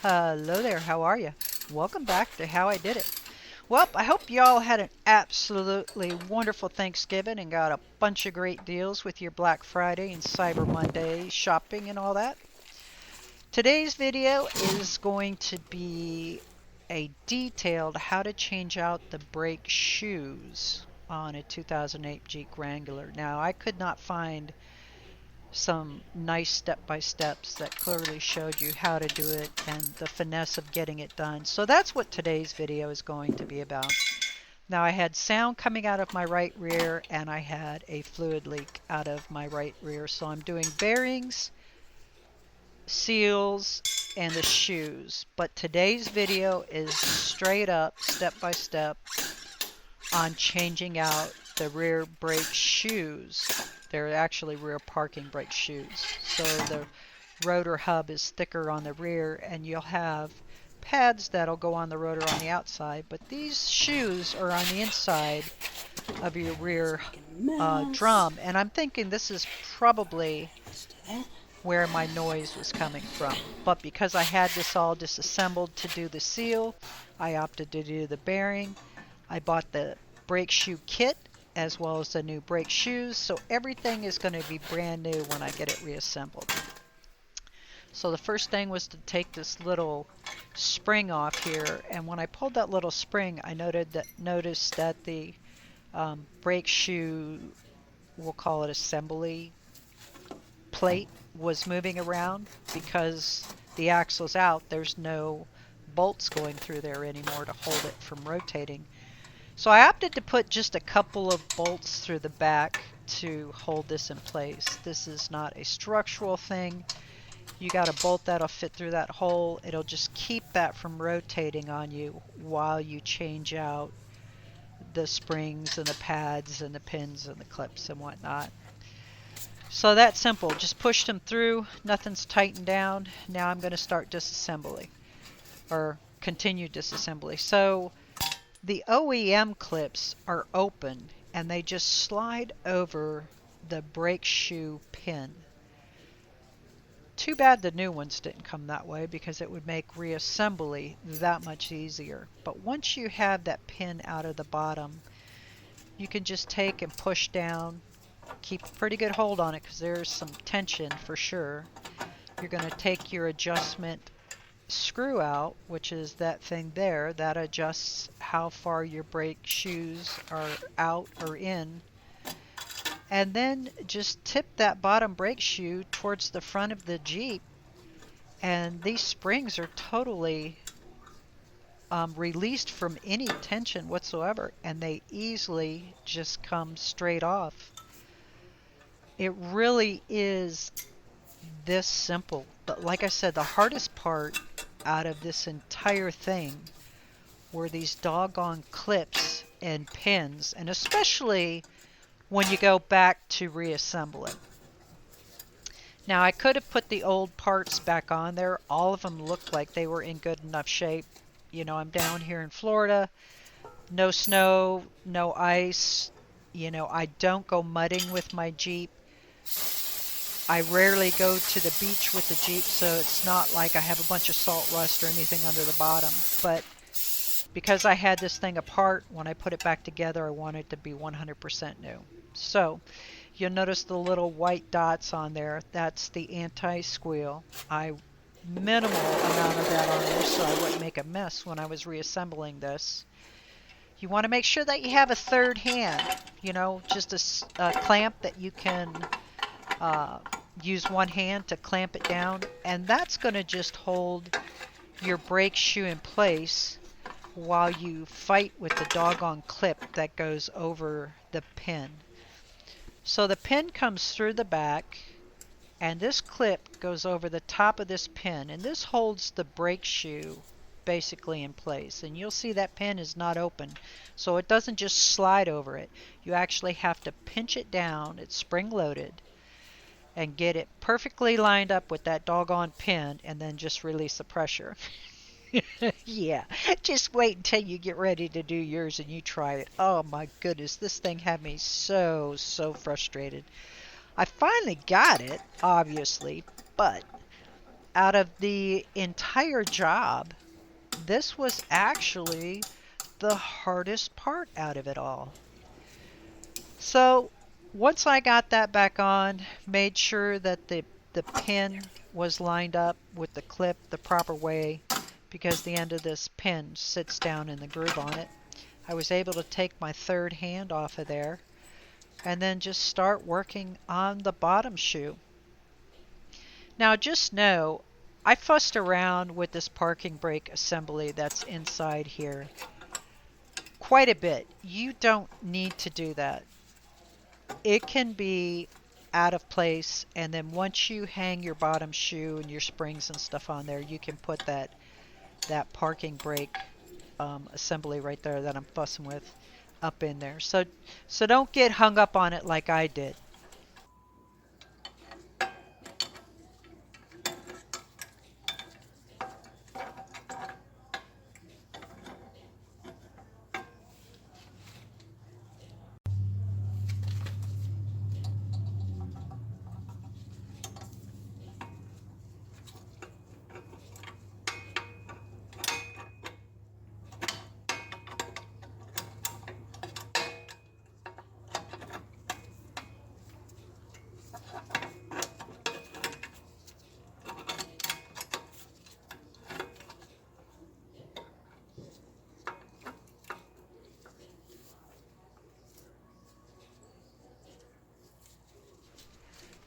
Hello there, how are you? Welcome back to How I Did It. Well, I hope y'all had an absolutely wonderful Thanksgiving and got a bunch of great deals with your Black Friday and Cyber Monday shopping and all that. Today's video is going to be a detailed how to change out the brake shoes on a 2008 Jeep Wrangler. Now, I could not find some nice step-by-steps that clearly showed you how to do it and the finesse of getting it done. So that's what today's video is going to be about. Now I had sound coming out of my right rear and I had a fluid leak out of my right rear. So I'm doing bearings, seals, and the shoes. But today's video is straight up, step-by-step, on changing out the rear brake shoes. They're actually rear parking brake shoes. So the rotor hub is thicker on the rear and you'll have pads that'll go on the rotor on the outside, but these shoes are on the inside of your rear drum, and I'm thinking this is probably where my noise was coming from. But because I had this all disassembled to do the seal, I opted to do the bearing. I bought the brake shoe kit as well as the new brake shoes, so everything is going to be brand new when I get it reassembled. So the first thing was to take this little spring off here, and when I pulled that little spring, I noticed that the brake shoe, we'll call it assembly plate, was moving around. Because the axle's out, there's no bolts going through there anymore to hold it from rotating. So I opted to put just a couple of bolts through the back to hold this in place. This is not a structural thing. You got a bolt that'll fit through that hole. It'll just keep that from rotating on you while you change out the springs and the pads and the pins and the clips and whatnot. So that's simple. Just pushed them through. Nothing's tightened down. Now I'm going to start disassembly, or continue disassembly. So the OEM clips are open and they just slide over the brake shoe pin. Too bad the new ones didn't come that way, because it would make reassembly that much easier. But once you have that pin out of the bottom, you can just take and push down. Keep a pretty good hold on it because there's some tension for sure. You're going to take your adjustment screw out, which is that thing there that adjusts how far your brake shoes are out or in, and then just tip that bottom brake shoe towards the front of the Jeep, and these springs are totally released from any tension whatsoever, and they easily just come straight off. It really is this simple. But like I said, the hardest part out of this entire thing were these doggone clips and pins, and especially when you go back to reassemble it. Now I could have put the old parts back on there. All of them looked like they were in good enough shape. You know, I'm down here in Florida, no snow, no ice. You know, I don't go mudding with my Jeep. I rarely go to the beach with the Jeep, so it's not like I have a bunch of salt rust or anything under the bottom. But because I had this thing apart, when I put it back together, I want it to be 100% new. So you'll notice the little white dots on there. That's the anti-squeal. Minimal amount of that on there so I wouldn't make a mess when I was reassembling this. You want to make sure that you have a third hand, you know, just a clamp that you can use one hand to clamp it down, and that's going to just hold your brake shoe in place while you fight with the doggone clip that goes over the pin. So the pin comes through the back, and this clip goes over the top of this pin, and this holds the brake shoe basically in place. And you'll see that pin is not open, so it doesn't just slide over it. You actually have to pinch it down. It's spring loaded, and get it perfectly lined up with that doggone pin, and then just release the pressure. Yeah, just wait until you get ready to do yours and you try it. Oh my goodness, this thing had me so frustrated. I finally got it, obviously, but out of the entire job, this was actually the hardest part out of it all. So once I got that back on, made sure that the pin was lined up with the clip the proper way, because the end of this pin sits down in the groove on it, I was able to take my third hand off of there and then just start working on the bottom shoe. Now just know, I fussed around with this parking brake assembly that's inside here quite a bit. You don't need to do that. It can be out of place, and then once you hang your bottom shoe and your springs and stuff on there, you can put that parking brake assembly right there that I'm fussing with up in there. So don't get hung up on it like I did.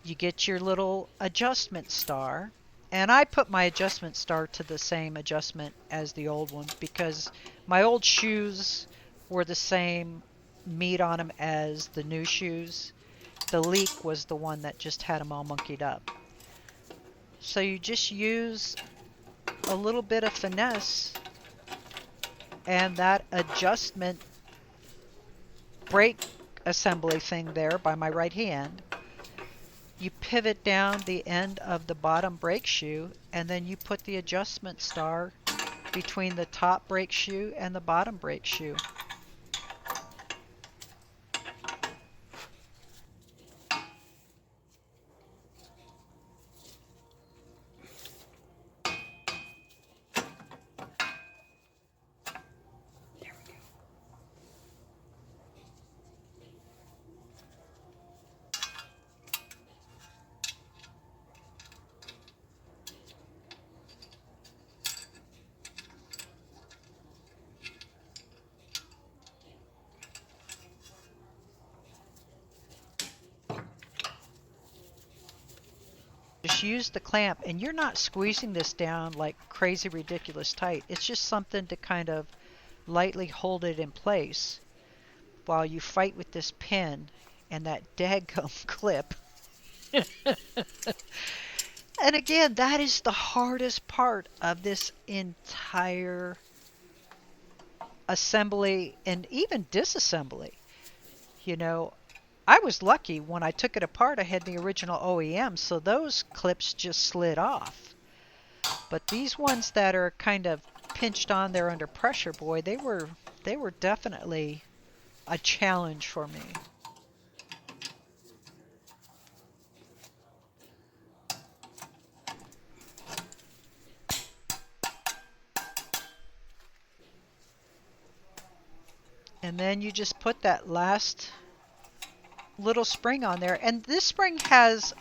You get your little adjustment star, and I put my adjustment star to the same adjustment as the old one because my old shoes were the same meat on them as the new shoes. The leak was the one that just had them all monkeyed up. So you just use a little bit of finesse, and that adjustment brake assembly thing there by my right hand, you pivot down the end of the bottom brake shoe, and then you put the adjustment star between the top brake shoe and the bottom brake shoe. Just use the clamp, and you're not squeezing this down like crazy ridiculous tight. It's just something to kind of lightly hold it in place while you fight with this pin and that daggum clip. And again, that is the hardest part of this entire assembly and even disassembly. You know, I was lucky when I took it apart. I had the original OEM, so those clips just slid off. But these ones that are kind of pinched on there under pressure, boy, they were definitely a challenge for me. And then you just put that last little spring on there, and this spring has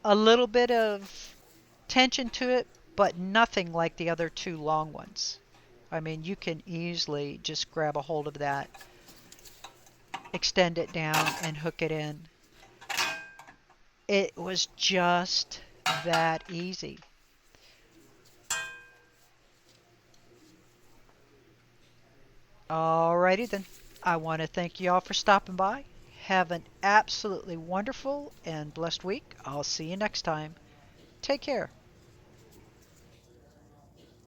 a little bit of tension to it, but nothing like the other two long ones. I mean, you can easily just grab a hold of that, extend it down, and hook it in. It was just that easy. Alrighty then. I want to thank you all for stopping by. Have an absolutely wonderful and blessed week. I'll see you next time. Take care.